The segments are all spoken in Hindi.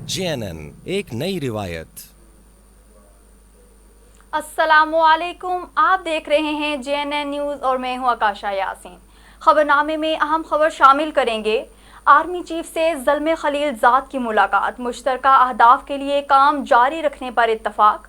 JNN एक नई रिवायत। अस्सलामुअलैकुम, आप देख रहे हैं JNN न्यूज़ और मैं हूं आकाशा यासीन। खबरनामे में अहम खबर शामिल करेंगे। आर्मी चीफ से ज़ल्मे खलीलजाद की मुलाकात, मुश्तरका अहदाफ के लिए काम जारी रखने पर इत्तफाक।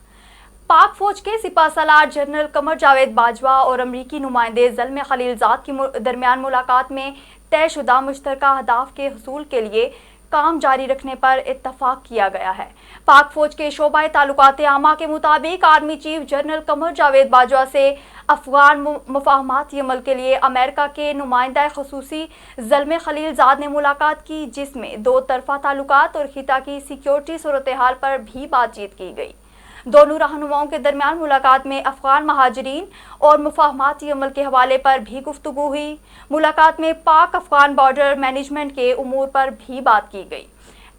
पाक फौज के सिपाहसालार जनरल कमर जावेद बाजवा और अमरीकी नुमाइंदे ज़ल्मे खलीलजाद के दरमियान मुलाकात में तयशुदा मुश्तरका अहदाफ के हसूल के लिए काम जारी रखने पर इत्तफाक किया गया है। पाक फौज के शोबाए ताल्लुकात आमा के मुताबिक army chief general Qamar Javed Bajwa से अफगान मुफाहमाती अमल के लिए अमेरिका के नुमाइंदा खसूसी ज़ल्मे खलीलजाद ने मुलाकात की, जिसमें दो तरफा ताल्लुकात और खिता की सिक्योरिटी सूरत हाल पर भी बातचीत की गई। दोनों रहनुमाओं के दरमियान मुलाकात में अफगान महाजरीन और मुफाहमाती अमल के हवाले पर भी गुफ्तगू हुई। मुलाकात में पाक अफगान बॉर्डर मैनेजमेंट के उमूर पर भी बात की गई।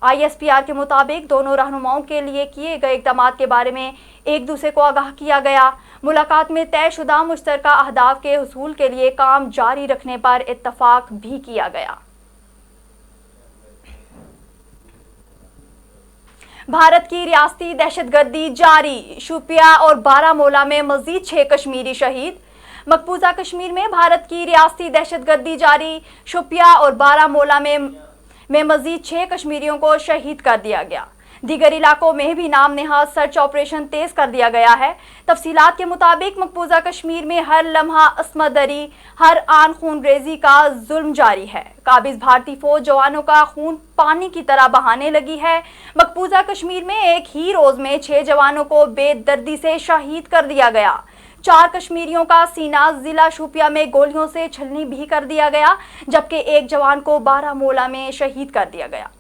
ISPR के मुताबिक दोनों रहनुमाओं के लिए किए गए इक़दाम के बारे में एक दूसरे को आगाह किया गया। मुलाकात में तयशुदा मुश्तरका अहदाफ के हसूल के लिए काम जारी रखने पर इत्तफाक भी किया गया। भारत की रियासती दहशतगर्दी जारी, शोपियां और बारामूला में मजीद 6 कश्मीरी शहीद। मकबूजा कश्मीर में भारत की रियासती दहशतगर्दी जारी, शोपियां और बारामूला में मजीद 6 कश्मीरियों को शहीद कर दिया गया। दीगर इलाकों में भी नाम नेहाद सर्च ऑपरेशन तेज कर दिया गया है। तफसीलात के मुताबिक मकबूजा कश्मीर में हर लम्हा असमदरी, हर आन खून रेजी का जुल्म जारी है। काबिज भारतीय फौज जवानों का खून पानी की तरह बहाने लगी है। मकबूजा कश्मीर में एक ही रोज में 6 जवानों को बेदर्दी से शहीद कर दिया गया। 4 कश्मीरियों का सीना जिला शोपियां में गोलियों से छलनी भी कर दिया गया, जबकि एक जवान को बारामूला में शहीद कर दिया गया।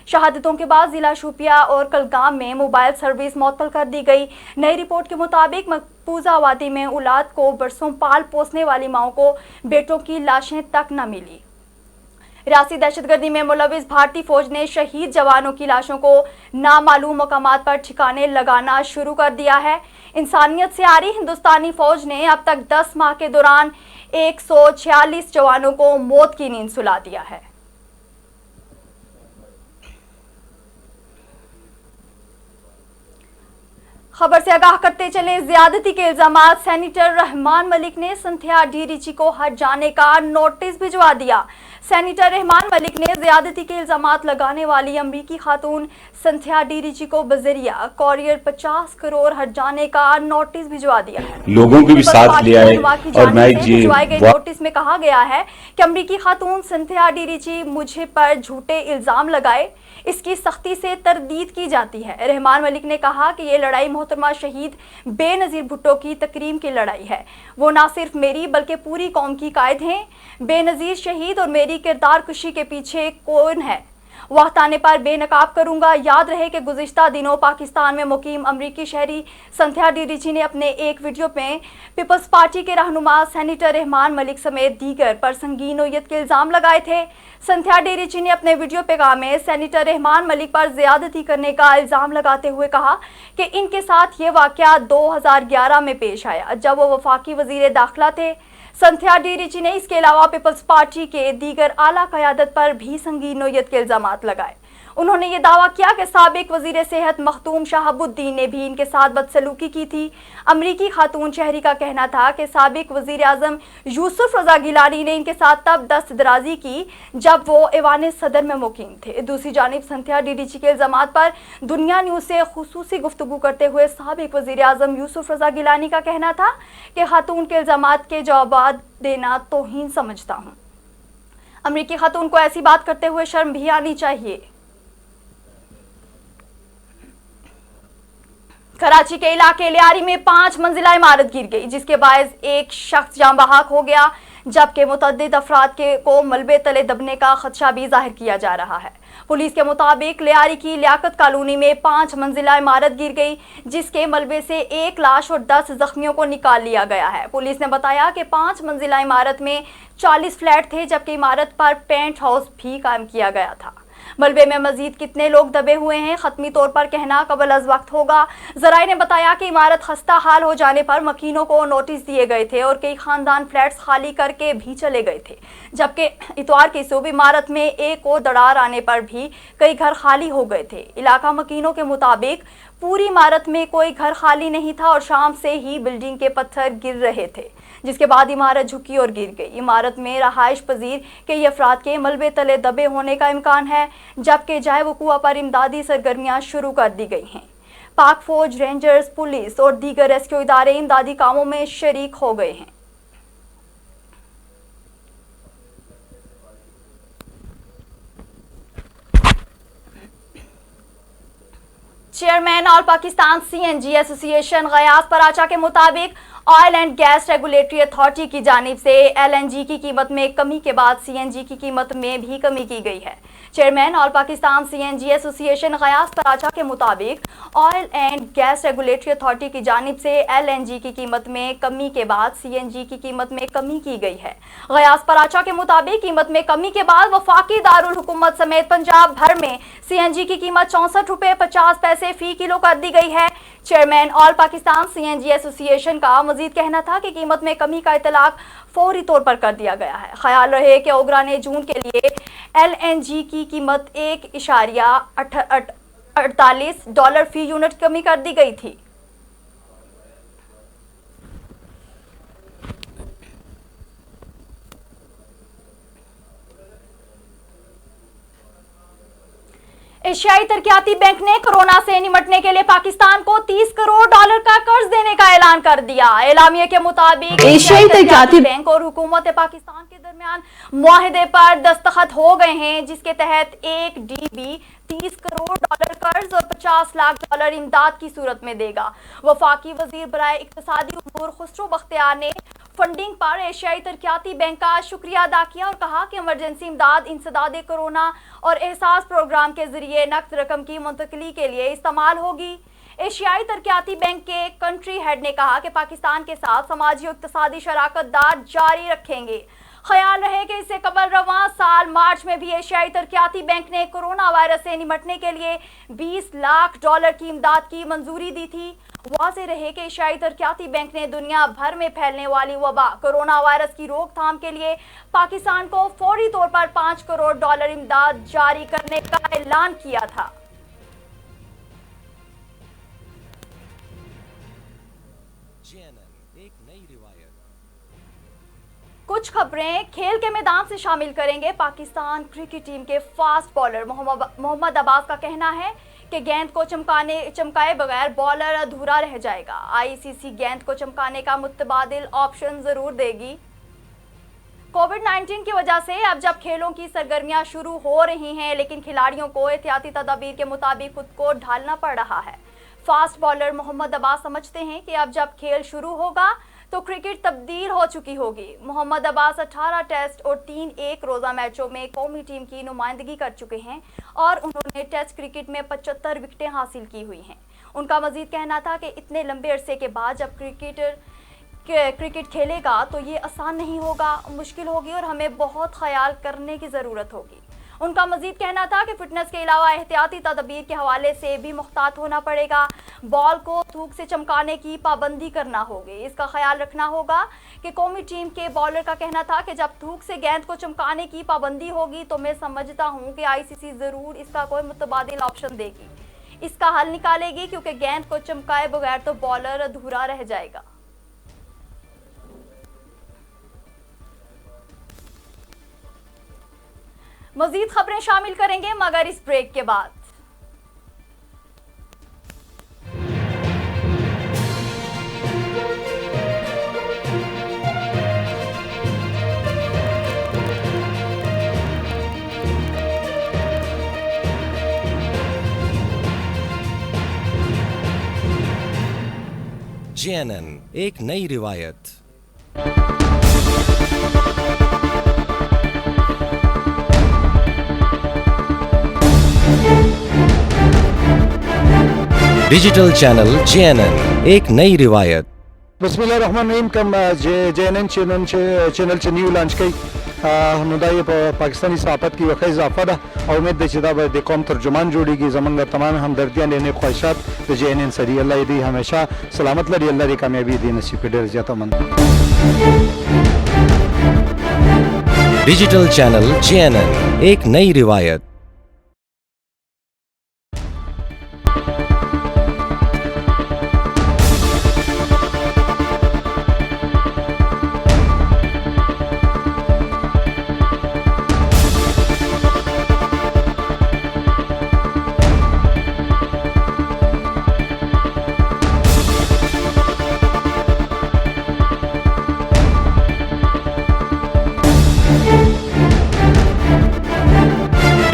शहादतों के बाद जिला शोपियां और कलगाम में मोबाइल सर्विस मुअत्तल कर दी गई। नई रिपोर्ट के मुताबिक मकबूजा वादी में औलाद को बरसों पाल पोसने वाली माओं को बेटों की लाशें तक न मिली। रियासी दहशतगर्दी में मुलविस भारतीय फौज ने शहीद जवानों की लाशों को नामालूम मकामात पर ठिकाने लगाना शुरू कर दिया है। इंसानियत से आ रही हिंदुस्तानी फौज ने अब तक 10 माह के दौरान 146 जवानों को मौत की नींद सुला दिया है। खबर से आगाह करते चले, ज्यादती के इल्जामात, सेनेटर रहमान मलिक ने संध्या डी रिची को हट जाने का नोटिस भिजवा दिया। सेनेटर रहमान मलिक ने ज्यादती के इल्जामात लगाने वाली अमरीकी खातून संध्या डी रिची को बजरिया कॉरियर 50 करोड़ हट जाने का नोटिस भिजवा दिया है। लोगों के भी साथ लिया है और मैं भिजवाए गए नोटिस में कहा गया है कि अमरीकी खातून संध्या डी रिची मुझे पर झूठे इल्जाम लगाए, इसकी सख्ती से तरदीद की जाती है। रहमान मलिक ने कहा कि ये लड़ाई मोहतरमा शहीद बेनज़ीर भुट्टो की तकरीम की लड़ाई है। वो ना सिर्फ मेरी बल्कि पूरी कौम की कायद हैं। बेनज़ीर शहीद और मेरी किरदार कुशी के पीछे कौन है, वक्त आने पर बेनकाब करूंगा। याद रहे कि गुज़िश्ता दिनों पाकिस्तान में मुकीम अमरीकी शहरी संध्या डी रिची ने अपने एक वीडियो में पीपल्स पार्टी के रहनुमा सेनेटर रहमान मलिक समेत दीगर पर संगीन नोयत के इल्ज़ाम लगाए थे। संध्या डी रिची ने अपने वीडियो पैगाम में सेनेटर रहमान मलिक पर ज़्यादती करने का इल्ज़ाम लगाते हुए कहा कि इनके साथ ये वाक़या 2011 में पेश आया, जब वो वफाकी वज़ीर दाखिला थे। संध्या डी रिची ने इसके अलावा पीपल्स पार्टी के दीगर आला क़यादत पर भी संगीन नोयत के इल्ज़ामात लगाए। उन्होंने ये दावा किया कि साबिक वज़ीर सेहत मखदूम शहाबुद्दीन ने भी इनके साथ बदसलूकी की थी। अमरीकी खातून शहरी का कहना था कि साबिक वज़ीर आज़म यूसुफ रज़ा गिलानी ने इनके साथ तब दस्तदराजी की जब वो ऐवान सदर में मुकीम थे। दूसरी जानिब संध्या डी रिची के इल्ज़ामात पर दुनिया न्यूज़ से खुसूसी गुफ्तगू करते हुए साबिक वज़ीर आज़म यूसुफ रज़ा गिलानी का कहना था कि खातून के इल्ज़ामात के जवाब देना तौहीन समझता हूँ। अमरीकी खातून को ऐसी बात करते हुए शर्म भी आनी चाहिए। कराची के इलाके लियारी में 5 मंजिला इमारत गिर गई, जिसके बायस एक शख्स जान बहक हो गया, जबकि मुतअद्दिद अफराद को मलबे तले दबने का खदशा भी जाहिर किया जा रहा है। पुलिस के मुताबिक लियारी की लियाकत कॉलोनी में 5 मंजिला इमारत गिर गई, जिसके मलबे से 1 लाश और 10 जख्मियों को निकाल लिया गया है। पुलिस ने बताया कि 5 मंजिला इमारत में 40 फ्लैट थे, जबकि इमारत पर पेंट हाउस भी कायम किया गया था। मलबे में मजीद कितने लोग दबे हुए हैं खत्मी तौर पर कहना कबल अज वक्त होगा। जराए ने बताया कि इमारत खस्ता हाल हो जाने पर मकीनों को नोटिस दिए गए थे और कई खानदान फ्लैट्स खाली करके भी चले गए थे, जबकि इतवार की सुबह इमारत में एक और दरार आने पर भी कई घर खाली हो गए थे। इलाका मकीनों के मुताबिक पूरी इमारत में कोई घर खाली नहीं था और शाम से ही बिल्डिंग के पत्थर गिर रहे थे, जिसके बाद इमारत झुकी और गिर गई। इमारत में रहाइश पजीर कई अफराद के मलबे तले दबे होने का इम्कान है, जबकि जाए वकूआ पर इमदादी सरगर्मियां शुरू कर दी गई हैं। पाक फौज, रेंजर्स, पुलिस और दीगर रेस्क्यू इदारे इमदादी कामों में शरीक हो गए हैं। Chairman all Pakistan CNG association Ghayas Paracha के मुताबिक oil and gas regulatory authority की जानिब से एलएनजी की कीमत में कमी के बाद सीएनजी की कीमत में भी कमी की गई है। Chairman all Pakistan CNG association Ghayas Paracha के मुताबिक oil and gas regulatory authority की जानिब से एलएनजी की कीमत में कमी के बाद सीएनजी की कीमत में कमी की गई है। गयास पराचा के मुताबिक कीमत में कमी के बाद वफाकी दारुल हुकूमत समेत पंजाब भर में सीएनजी की कीमत 64 रुपये 50 पैसे फी किलो कर दी गई है। Chairman all Pakistan CNG association का मजीद कहना था कि कीमत में कमी का इतलाक फौरी तौर पर कर दिया गया है। ख्याल रहे कि ओगरा ने जून के लिए एलएनजी की कीमत $1.48 फी यूनिट कमी कर दी गई थी। एशियाई तरक्याती बैंक ने कोरोना से निपटने के लिए पाकिस्तान को $30 करोड़ का कर्ज देने का ऐलान कर दिया। एलामिया के मुताबिक एशियाई तरक्याती बैंक और हुकूमत पाकिस्तान के दरमियान मुआहदे पर दस्तखत हो गए हैं, जिसके तहत एक डीबी $30 करोड़ कर्ज और $50 लाख इमदाद की सूरत में देगा। वफाकी वजीर बराए इक्तिसादी उमूर खुसरो बख्तियार ने फंडिंग पर एशियाई तरक्याती बैंक का शुक्रिया अदा किया और कहा कि इमरजेंसी इमदाद इंसदाद कोरोना और एहसास प्रोग्राम के जरिए नकद रकम की मुंतकली के लिए इस्तेमाल होगी। एशियाई तरक्याती बैंक के कंट्री हेड ने कहा कि पाकिस्तान के साथ समाजी और इक्तिसादी शराकत दार जारी रखेंगे। ख्याल रहे कि इससे कबल रवां साल मार्च में भी एशियाई तरक्याती बैंक ने कोरोना वायरस से निपटने के लिए $20 लाख की इमदाद की मंजूरी दी थी। वाज़ेह रहे कि एशियाई तरक्याती बैंक ने दुनिया भर में फैलने वाली वबा कोरोना वायरस की रोकथाम के लिए पाकिस्तान को फौरी तौर पर $5 करोड़ इमदाद जारी करने का ऐलान किया था। एक नई रिवायत। कुछ खबरें खेल के मैदान से शामिल करेंगे। पाकिस्तान क्रिकेट टीम के फास्ट बॉलर मोहम्मद अब्बास का कहना है कि गेंद को चमकाए बगैर बॉलर अधूरा रह जाएगा। आईसीसी गेंद को चमकाने का मुतबादिल ऑप्शन जरूर देगी। कोविड-19 की वजह से अब जब खेलों की सरगर्मियां शुरू हो रही हैं, लेकिन खिलाड़ियों को एहतियाती तदाबीर के मुताबिक खुद को ढालना पड़ रहा है। फास्ट बॉलर मोहम्मद अब्बास समझते हैं कि अब जब खेल शुरू होगा तो क्रिकेट तब्दील हो चुकी होगी। मोहम्मद अब्बास 18 टेस्ट और 3 एक रोज़ा मैचों में कौमी टीम की नुमाइंदगी कर चुके हैं और उन्होंने टेस्ट क्रिकेट में 75 विकेटें हासिल की हुई हैं। उनका मजीद कहना था कि इतने लंबे अरसे के बाद जब क्रिकेट खेलेगा तो ये आसान नहीं होगा, मुश्किल होगी और हमें बहुत ख्याल करने की ज़रूरत होगी। उनका मजीद कहना था कि फिटनेस के अलावा एहतियाती तदबीर के हवाले से भी मुख्तात होना पड़ेगा। बॉल को थूक से चमकाने की पाबंदी करना होगी। इसका ख्याल रखना होगा कि कौमी टीम के बॉलर का कहना था कि जब थूक से गेंद को चमकाने की पाबंदी होगी तो मैं समझता हूं कि आईसीसी ज़रूर इसका कोई मुतबादिल ऑप्शन देगी, इसका हल निकालेगी, क्योंकि गेंद को चमकाए बगैर तो बॉलर अधूरा रह जाएगा। मजीद खबरें शामिल करेंगे मगर इस ब्रेक के बाद। JNN एक नई रिवायत। डिजिटल चैनल JNN एक नई रिवायत। बिस्मिल्लाहिर्रहमानिर्रहीम। कम JNN चैनल चे न्यू लॉन्च कई नदा ये पाकिस्तानी सहाफत की वक़ा इजाफा दा और उम्मीद है चिदा द कौम तर्जुमान जोड़ीगी जमंगा तमाम हमदर्दियाँ लेने ख्वाहिशात तो JNN सरी अल्लाह दी हमेशा सलामत लड़ी अल्लाह दी कामयाबी दी नसीब के डेर जाता मन डिजिटल चैनल JNN, एक नई रिवायत।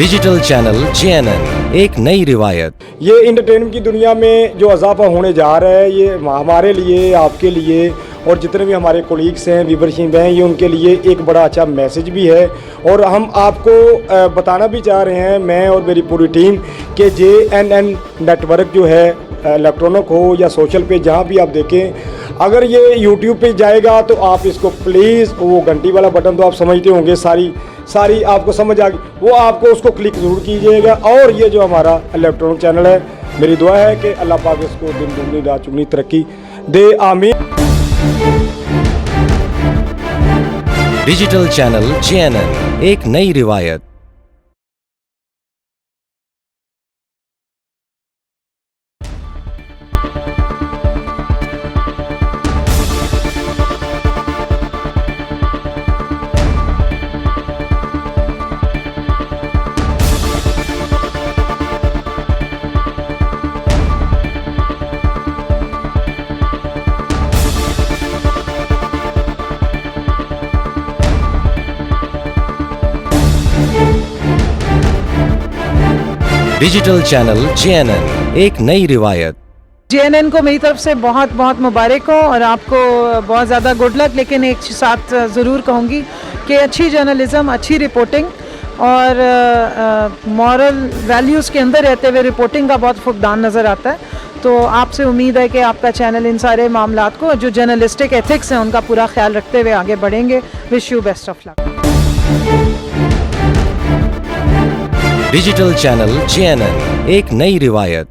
डिजिटल चैनल JNN, एक नई रिवायत। ये इंटरटेनमेंट की दुनिया में जो इजाफा होने जा रहा है ये हमारे लिए, आपके लिए और जितने भी हमारे कोलीग्स हैं, व्यूवरशिप हैं, ये उनके लिए एक बड़ा अच्छा मैसेज भी है। और हम आपको बताना भी चाह रहे हैं, मैं और मेरी पूरी टीम, कि JNN नेटवर्क जो है इलेक्ट्रॉनिक हो या सोशल पे जहाँ भी आप देखें, अगर ये यूट्यूब पे जाएगा तो आप इसको प्लीज़ वो घंटी वाला बटन तो आप समझते होंगे, सारी आपको समझ आ गई, वो आपको उसको क्लिक ज़रूर कीजिएगा। और ये जो हमारा इलेक्ट्रॉनिक चैनल है, मेरी दुआ है कि अल्लाह पाक इसको दिन दुगनी रात चुगनी तरक्की दे, आमीन। डिजिटल चैनल JNN, एक नई रिवायत। डिजिटल चैनल JNN, एक नई रिवायत। JNN को मेरी तरफ से बहुत बहुत मुबारक हो और आपको बहुत ज़्यादा गुड लक। लेकिन एक साथ ज़रूर कहूँगी कि अच्छी जर्नलिज़म, अच्छी रिपोर्टिंग और मॉरल वैल्यूज़ के अंदर रहते हुए रिपोर्टिंग का बहुत फुकदान नज़र आता है। तो आपसे उम्मीद है कि आपका चैनल इन सारे मामलात को, जो जर्नलिस्टिक एथिक्स हैं, उनका पूरा ख्याल रखते हुए आगे बढ़ेंगे। Wish you best of luck. Digital channel JNN, एक नई रिवायत।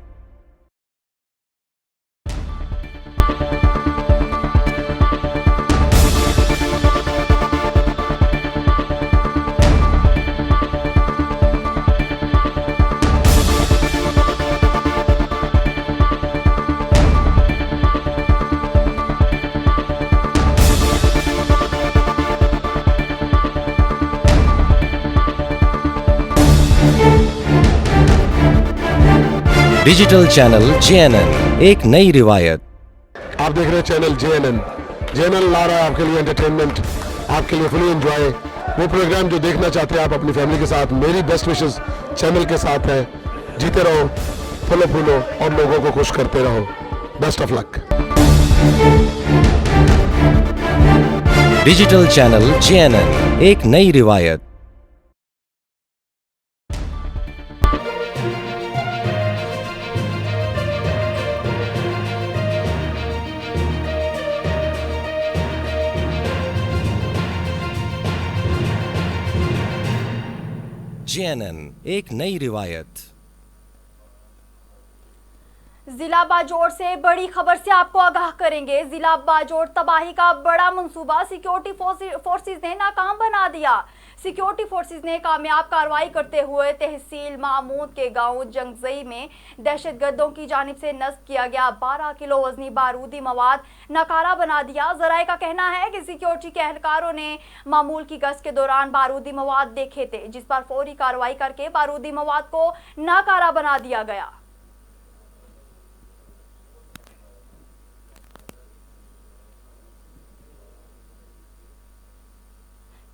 डिजिटल चैनल JNN, एक नई रिवायत। आप देख रहे हैं चैनल JNN। JNN ला रहा है आपके लिए एंटरटेनमेंट, आपके लिए फुली एंजॉय, वो प्रोग्राम जो देखना चाहते हैं आप अपनी फैमिली के साथ। मेरी बेस्ट विशेस चैनल के साथ है। जीते रहो, फलो फूलो और लोगों को खुश करते रहो। Best of luck. Digital channel JNN, एक नई रिवायत। JNN, एक नई रिवायत। जिला बाजोड़ से बड़ी खबर से आपको आगाह करेंगे। जिला बाजोड़ तबाही का बड़ा मंसूबा सिक्योरिटी फोर्सेस ने नाकाम बना दिया। सिक्योरिटी फोर्सेस ने कामयाब कार्रवाई करते हुए तहसील महमूद के गांव जंगजई में दहशतगर्दों की जानिब से नस्ब किया गया 12 किलो वजनी बारूदी मवाद नकारा बना दिया। जराए का कहना है कि सिक्योरिटी के एहलकारों ने मामूल की गश्त के दौरान बारूदी मवाद देखे थे, जिस पर फौरी कार्रवाई करके बारूदी मवाद को नाकारा बना दिया गया।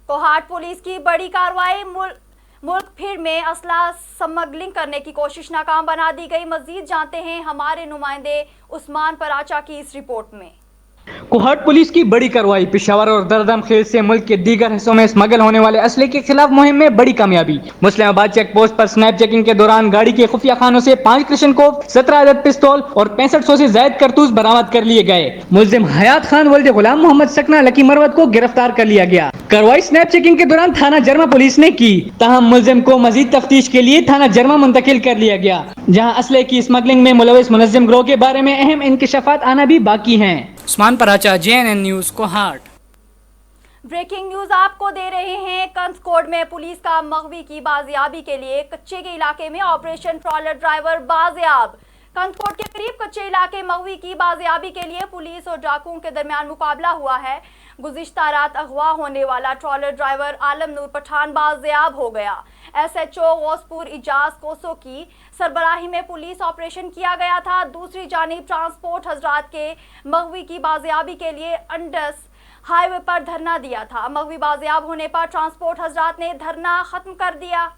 कोहाट पुलिस की बड़ी कार्रवाई। मुल्क भर में असला स्मगलिंग करने की कोशिश नाकाम बना दी गई। मजीद जानते हैं हमारे नुमाइंदे उस्मान पराचा की इस रिपोर्ट में। कोहाट पुलिस की बड़ी कार्रवाई। पेशावर और दरदम खेल से मुल्क के दीगर हिस्सों में स्मगल होने वाले असले के खिलाफ मुहिम में बड़ी कामयाबी। मुस्लिमाबाद चेक पोस्ट पर स्नैप चेकिंग के दौरान गाड़ी के खुफिया खानों से 5 क्लिशनकोव, 17 अदद पिस्तौल और 6500 से ज्यादा कारतूस बरामद कर लिए गए। मुल्जिम हयात खान वल्द गुलाम मोहम्मद सकना लकी मरवत को गिरफ्तार कर लिया गया। कार्रवाई स्नैप चेकिंग के दौरान थाना जरमा पुलिस ने की, तहम मुल्जिम को मजीद तफ्तीश के लिए थाना जरमा मुंतकिल कर लिया गया, जहाँ असले की स्मगलिंग में मुलविस मुनज़्ज़िम गिरोह के बारे में अहम इंकशाफात आना भी बाकी हैं। Usman Paracha, JNN news, Kohat. Breaking news आपको दे रहे हैं। कंथकोट में पुलिस का मगवी की बाजियाबी के लिए कच्चे के इलाके में ऑपरेशन ट्रॉलर ड्राइवर बाजियाब। कंथकोट के करीब कच्चे इलाके मगवी की बाजियाबी के लिए पुलिस और डाकुओं के दरमियान मुकाबला हुआ है। गुज़िश्ता रात अगवा होने वाला ट्रॉलर ड्राइवर आलम नूर पठान बाजियाब हो गया। SHO गौसपुर इजाज कोसो की सरबराही में पुलिस ऑपरेशन किया गया था। दूसरी जानिब ट्रांसपोर्ट हजरात के मगवी की बाजियाबी के लिए अंडस हाईवे पर धरना दिया था। मगवी बाजियाब होने पर ट्रांसपोर्ट हजरात ने धरना खत्म कर दिया।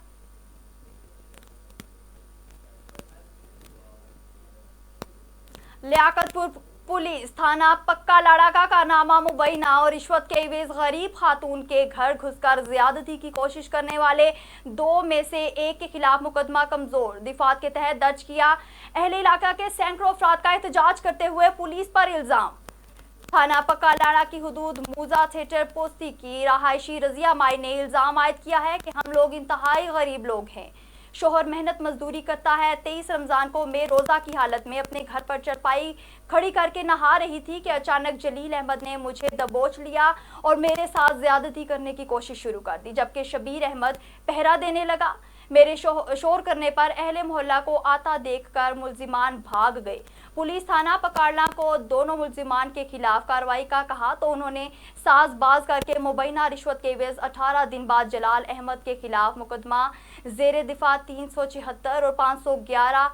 लियाकतपुर पुलिस थाना पक्का लाड़ा का कारनामा मुबैना और रिश्वत के एवज गरीब खातून के घर घुसकर ज्यादती की कोशिश करने वाले 2 में से एक के खिलाफ मुकदमा कमजोर दिफात के तहत दर्ज किया। अहले इलाका के सैकड़ों अफराद का एहतजाज करते हुए पुलिस पर इल्जाम। थाना पक्का लाड़ा की हुदूद मूजा थिएटर पोस्ती की रहायशी रजिया माई ने इल्जाम आयद किया है कि हम लोग इंतहाई गरीब लोग हैं। शोहर मेहनत मजदूरी करता है। 23 रमजान को मैं रोजा की हालत में अपने घर पर चरपाई खड़ी करके नहा रही थी कि अचानक जलील अहमद ने मुझे दबोच लिया और मेरे साथ ज्यादती करने की कोशिश शुरू कर दी, जबकि शबीर अहमद पहरा देने लगा। मेरे शोर करने पर अहले मोहल्ला को आता देखकर मुल्जिमान भाग गए। पुलिस थाना पकाड़ला को दोनों मुल्जिमान के खिलाफ कार्रवाई का कहा तो उन्होंने साजबाज करके मुबैना रिश्वत के एवज 18 दिन बाद जलाल अहमद के खिलाफ मुकदमा जेर दिफा 376 और 511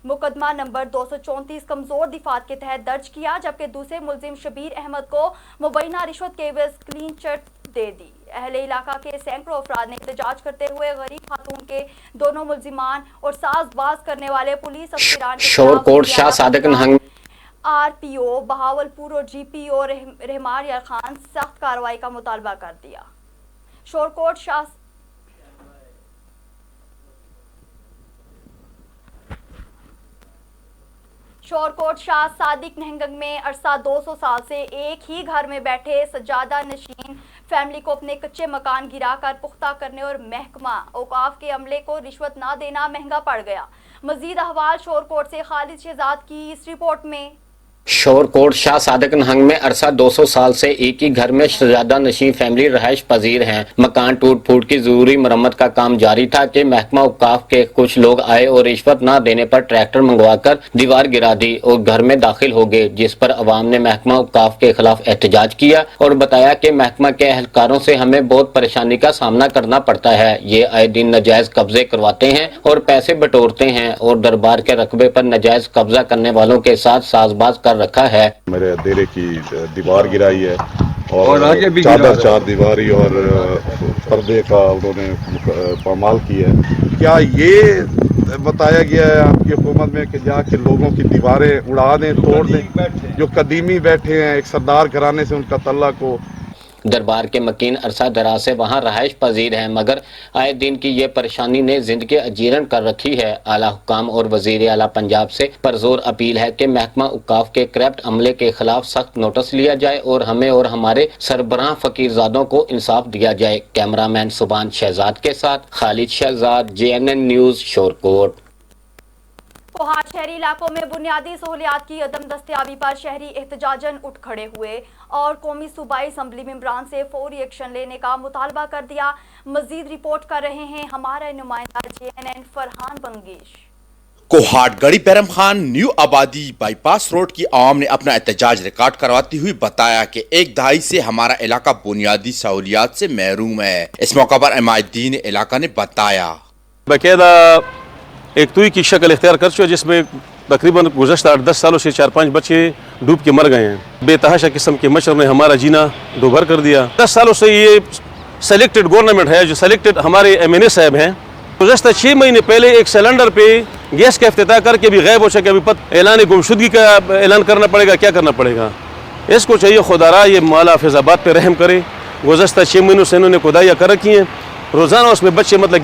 मुकदमा नंबर 234 कमजोर दिफात के तहत दर्ज किया, जबकि दूसरे मुल्जिम शबीर अहमद को मुबैना रिश्वत के एवज क्लीन चिट दे दी। अहले इलाका के सैकड़ों अफराद ने एहतजाज करते हुए गरीब खातून के दोनों मुल्जिमान और साजबाज करने वाले पुलिस अफसरान शोरकोट शाह सादिक नहंग RPO बहावलपुर और GPO रहमान यार खान सख्त कार्रवाई का मुतालबा कर दिया। शोरकोट शाह सादिक नहंगंग में अरसा 200 साल से एक ही घर में बैठे सज्जादा नशीन फैमिली को अपने कच्चे मकान गिराकर पुख्ता करने और महकमा औकाफ के अमले को रिश्वत ना देना महंगा पड़ गया। मजीद अहवाल शोरकोट से खालिद शहजाद की इस रिपोर्ट में। शोरकोट शाह सादिक नहंग में अरसा 200 साल से एक ही घर में शहजादा नशीन फैमिली रहायश पजीर हैं। मकान टूट फूट की जरूरी मरम्मत का काम जारी था कि महकमा औकाफ के कुछ लोग आए और रिश्वत न देने पर ट्रैक्टर मंगवाकर दीवार गिरा दी और घर में दाखिल हो गए, जिस पर अवाम ने महकमा औकाफ के खिलाफ एहतजाज किया और बताया कि महकमा के एहलकारों से हमें बहुत परेशानी का सामना करना पड़ता है। ये आए दिन नजायज कब्जे करवाते हैं और पैसे बटोरते हैं और दरबार के रकबे पर नजायज कब्जा करने वालों के साथ साजबाज रखा है। मेरे डेरे की दीवार गिराई है और आगे भी चार दीवारी और पर्दे का उन्होंने पामाल की है। क्या ये बताया गया है आपकी हुकूमत में कि जाके लोगों की दीवारें उड़ा दें, तोड़ दें? जो कदीमी बैठे हैं एक सरदार घराने से उनका तल्ला को दरबार के मकीन अरसा दराज से वहाँ रहायश पजीर हैं, मगर आए दिन की ये परेशानी ने जिंदगी अजीरन कर रखी है। आला हुकाम और वजीर आला पंजाब से परजोर अपील है कि महकमा औकाफ के करप्ट अमले के खिलाफ सख्त नोटिस लिया जाए और हमें और हमारे सरबराह फकीरजादों को इंसाफ दिया जाए। कैमरामैन सुबान शहजाद के साथ खालिद शहजाद, JNN न्यूज़, शोरकोट। कोहाट शहरी इलाकों में बुनियादी सहूलियात की अदम दस्तयाबी पर शहरी एहतजाजन उठ खड़े हुए और कौमी सूबाई असम्बली मेंबरान से फौरी एक्शन लेने का मुतालबा कर दिया। मजीद रिपोर्ट कर रहे हैं हमारा नुमाइंदा JNN फरहान बंगीश। कोहाट गढ़ी बैरम खान न्यू आबादी बाईपास रोड की आवाम ने अपना एहतजाज रिकॉर्ड करवाती हुई बताया कि एक दहाई से हमारा इलाका बुनियादी सहूलियात से महरूम है। इस मौका पर इमादीन इलाका ने बताया बाकायदा एक तुई की शक्ल इख्तियार कर चुका, जिसमें तकरीबन गुज़श्ता 10 सालों से 4-5 बच्चे डूब के मर गए हैं। बेतहाशा किस्म के मच्छर ने हमारा जीना दोभर कर दिया। 10 सालों से ये सेलेक्टेड गवर्नमेंट है, जो सेलेक्टेड हमारे MNA साहब हैं। गुज़श्ता 6 महीने पहले एक सिलेंडर पे गैस का इफ्तिताह करके भी गायब हो सके। अभी ऐलान गुमशुदगी का ऐलान करना पड़ेगा, क्या करना पड़ेगा? इसको चाहिए खुदारा ये माला फैज़ाबाद पे रहम करे। गुज़श्ता 6 महीनों से इन्होंने खुदाइयाँ कर रखी हैं, रोज़ाना उसमें बच्चे मतलब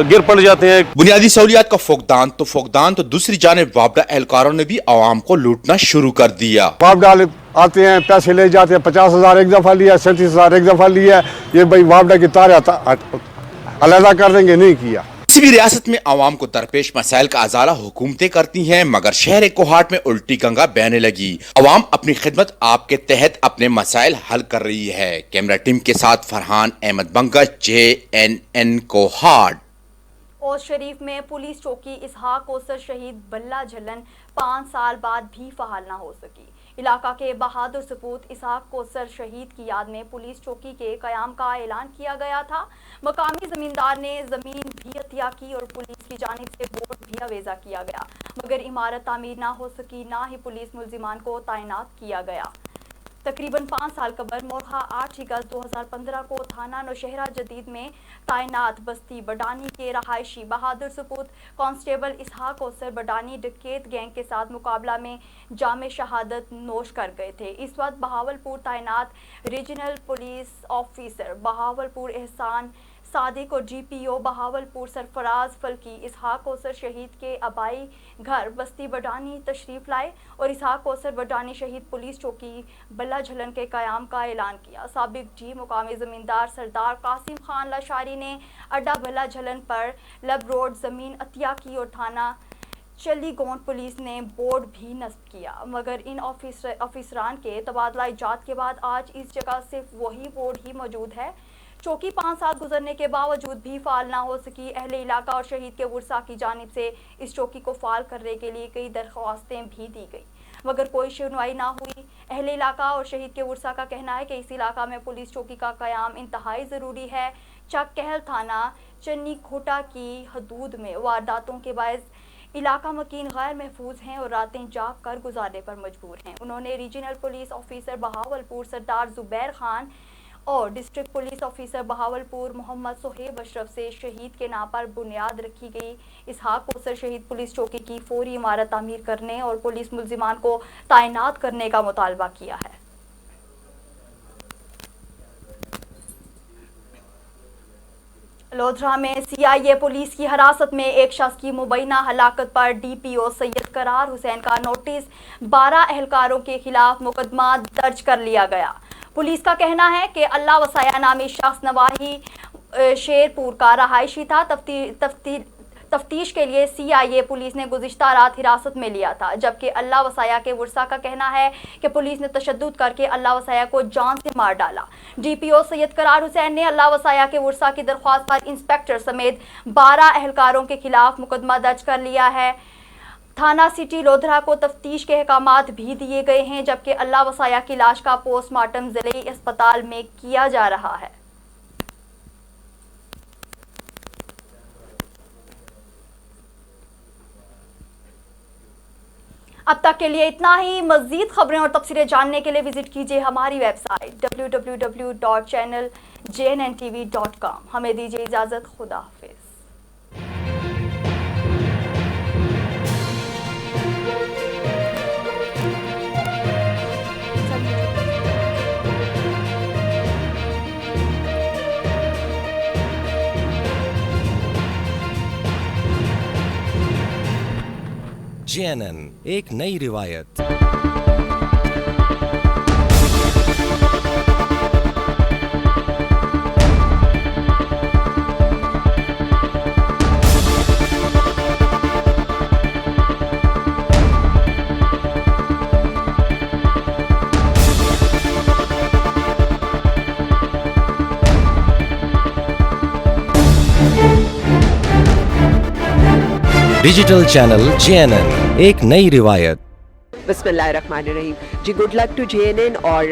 गिर पड़ जाते हैं। बुनियादी सहूलियात का फुकदान तो दूसरी जानिब वापडा एहलकारों ने भी आवाम को लूटना शुरू कर दिया। वापडा आते हैं, पैसे ले जाते हैं, 50,000 एक दफ़ा लिया, 37,000 एक दफ़ा लिया। ये भाई वापडा की तार अलहदा कर देंगे, नहीं किया। किसी भी रियासत में आवाम को दरपेश मसाइल का अजाला हुकूमतें करती हैं, मगर शहर कोहाट में उल्टी गंगा बहने लगी। आवाम अपनी खिदमत आपके तहत अपने मसाइल हल कर रही है। कैमरा टीम के साथ फरहान अहमद बंगश, JNN कोहाट। और शरीफ में पुलिस चौकी इसहाक कोसर शहीद बल्ला झलन 5 साल बाद भी फहाल न हो सकी। इलाका के बहादुर सपूत इसहाक कोसर शहीद की याद में पुलिस चौकी के कयाम का ऐलान किया गया था। मकामी जमींदार ने जमीन भी अतिया की और पुलिस की जानिब से बोर्ड भी अवेजा किया गया, मगर इमारत तामीर ना हो सकी, ना ही पुलिस मुल्जिमान को तैनात किया गया। तकरीबन 5 साल कबल मोरखा 8 अगस्त 2015 को थाना नौशहरा जदीद में तैनात बस्ती बडानी के रहायशी बहादुर सपूत कांस्टेबल इसहाक कोसर बडानी डकैत गैंग के साथ मुकाबला में जामे शहादत नोश कर गए थे। इस वक्त बहावलपुर तैनात रीजनल पुलिस ऑफिसर बहावलपुर एहसान सादिक और GPO बहावलपुर सरफराज फल्की इसहाक कोसर शहीद के आबाई घर बस्ती बडानी तशरीफ लाए और इसहाक कोसर बडानी शहीद पुलिस चौकी बल्ला झलन के कयाम का ऐलान किया। साबिक जी मुकामी जमींदार सरदार कासिम खान लाशारी ने अड्डा बल्ला झलन पर लब रोड जमीन अतिया की और थाना चली गोंड पुलिस ने बोर्ड भी नस्ब किया, मगर इन ऑफिसरान के तबादला इजाद के बाद आज इस जगह सिर्फ वही बोर्ड ही मौजूद है। चौकी 5 साल गुजरने के बावजूद भी फाल ना हो सकी। अहले इलाका और शहीद के वर्सा की जानिब से इस चौकी को फाल करने के लिए कई दरख्वास्तें भी दी गई, मगर कोई सुनवाई ना हुई। अहले इलाका और शहीद के वर्सा का कहना है कि इस इलाका में पुलिस चौकी का कयाम इंतहाई ज़रूरी है। चक कहल थाना चन्नी खोटा की हदूद में वारदातों के बायस इलाका मकीन गैर महफूज हैं और रातें जाग कर गुजारने पर मजबूर हैं। उन्होंने regional police officer Bahawalpur Sardar Zubair Khan और district police officer Bahawalpur Mohammad Sohaib Ashraf से शहीद के नाम पर बुनियाद रखी गई इसहाक कोसर शहीद पुलिस चौकी की फौरी इमारत तामीर करने और पुलिस मुल्जिमान को तैनात करने का मुतालबा किया है। लोधरा में CIA पुलिस की हिरासत में एक शख्स की मुबैना हलाकत पर DPO सैयद करार हुसैन का नोटिस 12 एहलकारों के खिलाफ मुकदमा दर्ज कर लिया गया। पुलिस का कहना है कि अल्लाह वसाया नामी शख्स नवाही शेरपुर का रहायशी था। तफ्तीश के लिए CIA पुलिस ने गुज़िश्ता रात हिरासत में लिया था, जबकि अल्लाह वसाया के वर्सा का कहना है कि पुलिस ने तशद्दुद करके अल्लाह वसाया को जान से मार डाला। DPO सैयद करार हुसैन ने अल्लाह वसाया के वर्सा की दरख्वास्त पर इंस्पेक्टर समेत 12 एहलकारों के खिलाफ मुकदमा दर्ज कर लिया है। थाना सिटी लोधरा को तफ्तीश के अहकामात भी दिए गए हैं, जबकि अल्लाह वसाया की लाश का पोस्टमार्टम ज़िले अस्पताल में किया जा रहा है। अब तक के लिए इतना ही। मज़ीद खबरें और तफसीरें जानने के लिए विजिट कीजिए हमारी वेबसाइट www.channelJNNTV.com। हमें दीजिए इजाज़त। खुदा हाफिज़। JNN एक नई रिवायत। डिजिटल चैनल JNN एक नई रिवायत। बिस्मिल्लाहिर्रहमानिर्रहीम जी। गुड लक टू JNN और